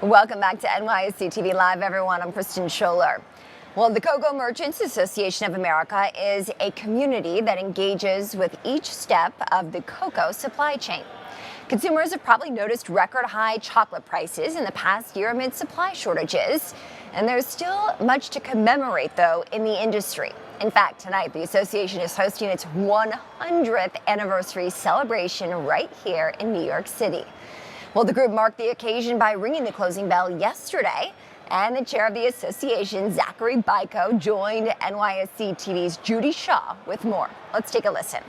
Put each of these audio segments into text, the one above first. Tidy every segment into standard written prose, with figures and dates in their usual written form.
Welcome back to NYSE TV Live, everyone. I'm Kristen Scholler. Well, the Cocoa Merchants Association of America is a community that engages with each step of the cocoa supply chain. Consumers have probably noticed record high chocolate prices in the past year amid supply shortages. And there's still much to commemorate, though, in the industry. In fact, tonight, the association is hosting its 100th anniversary celebration right here in New York City. Well, the group marked the occasion by ringing the closing bell yesterday, and the chair of the association, Zachary Byko, joined NYSE TV's Judy Shaw with more. Let's take a listen.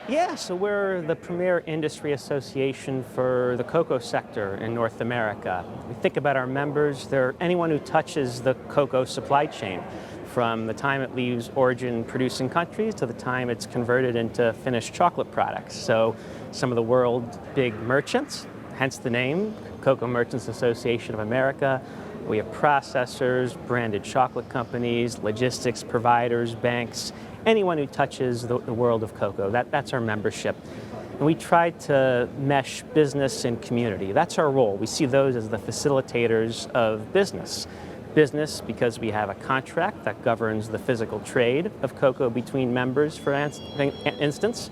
Yeah, so we're the premier industry association for the cocoa sector in North America. We think about our members, they're anyone who touches the cocoa supply chain, from the time it leaves origin producing countries to the time it's converted into finished chocolate products. So some of the world's big merchants, hence the name, Cocoa Merchants Association of America. We have processors, branded chocolate companies, logistics providers, banks, anyone who touches the world of cocoa. That's our membership. And we try to mesh business and community. That's our role. We see those as the facilitators of business. Business because we have a contract that governs the physical trade of cocoa between members, for instance.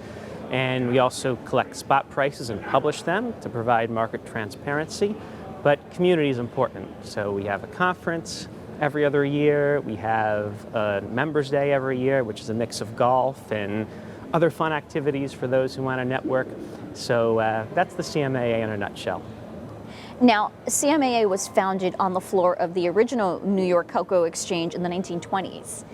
And we also collect spot prices and publish them to provide market transparency. But community is important. So we have a conference every other year. We have a Members Day every year, which is a mix of golf and other fun activities for those who want to network. So that's the CMAA in a nutshell. Now, CMAA was founded on the floor of the original New York Cocoa Exchange in the 1920s.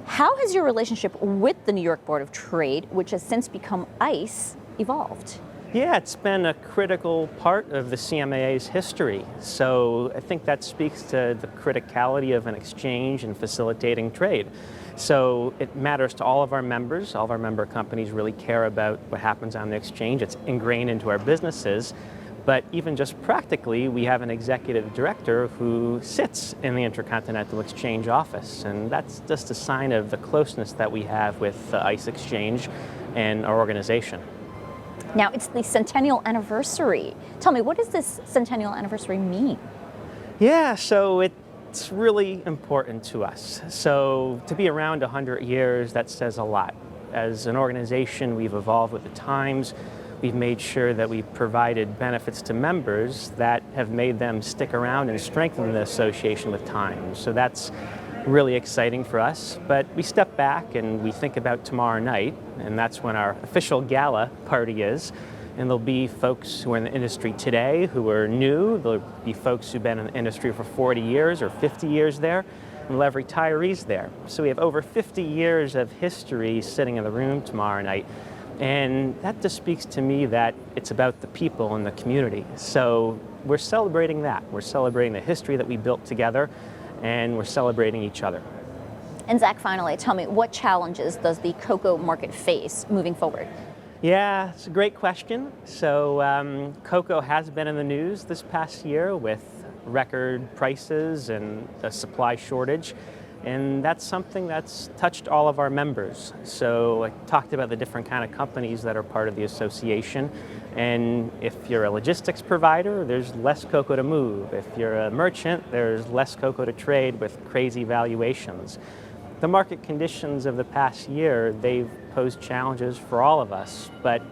How has your relationship with the New York Board of Trade, which has since become ICE, evolved? Yeah, it's been a critical part of the CMAA's history. So I think that speaks to the criticality of an exchange and facilitating trade. So it matters to all of our members. All of our member companies really care about what happens on the exchange. It's ingrained into our businesses. But even just practically, we have an executive director who sits in the Intercontinental Exchange office. And that's just a sign of the closeness that we have with the ICE Exchange and our organization. Now, it's the centennial anniversary. Tell me, what does this centennial anniversary mean? Yeah, so it's really important to us. So to be around 100 years, that says a lot. As an organization, we've evolved with the times. We've made sure that we've provided benefits to members that have made them stick around and strengthen the association with time. So that's really exciting for us. But we step back and we think about tomorrow night, and that's when our official gala party is. And there'll be folks who are in the industry today who are new. There'll be folks who've been in the industry for 40 years or 50 years there, and we'll have retirees there. So we have over 50 years of history sitting in the room tomorrow night. And that just speaks to me that it's about the people and the community. So we're celebrating that. We're celebrating the history that we built together, and we're celebrating each other. And Zach, finally, tell me, what challenges does the cocoa market face moving forward? Yeah, it's a great question. So cocoa has been in the news this past year with record prices and a supply shortage. And that's something that's touched all of our members. So I talked about the different kind of companies that are part of the association. And if you're a logistics provider, there's less cocoa to move. If you're a merchant, there's less cocoa to trade with crazy valuations. The market conditions of the past year, they've posed challenges for all of us. But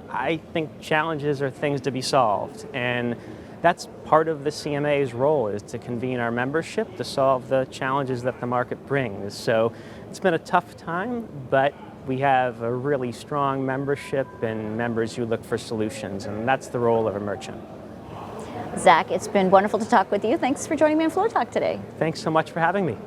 I think challenges are things to be solved. And that's part of the CMA's role, is to convene our membership to solve the challenges that the market brings. So it's been a tough time, but we have a really strong membership and members who look for solutions, and that's the role of a merchant. Zach, it's been wonderful to talk with you. Thanks for joining me on Floor Talk today. Thanks so much for having me.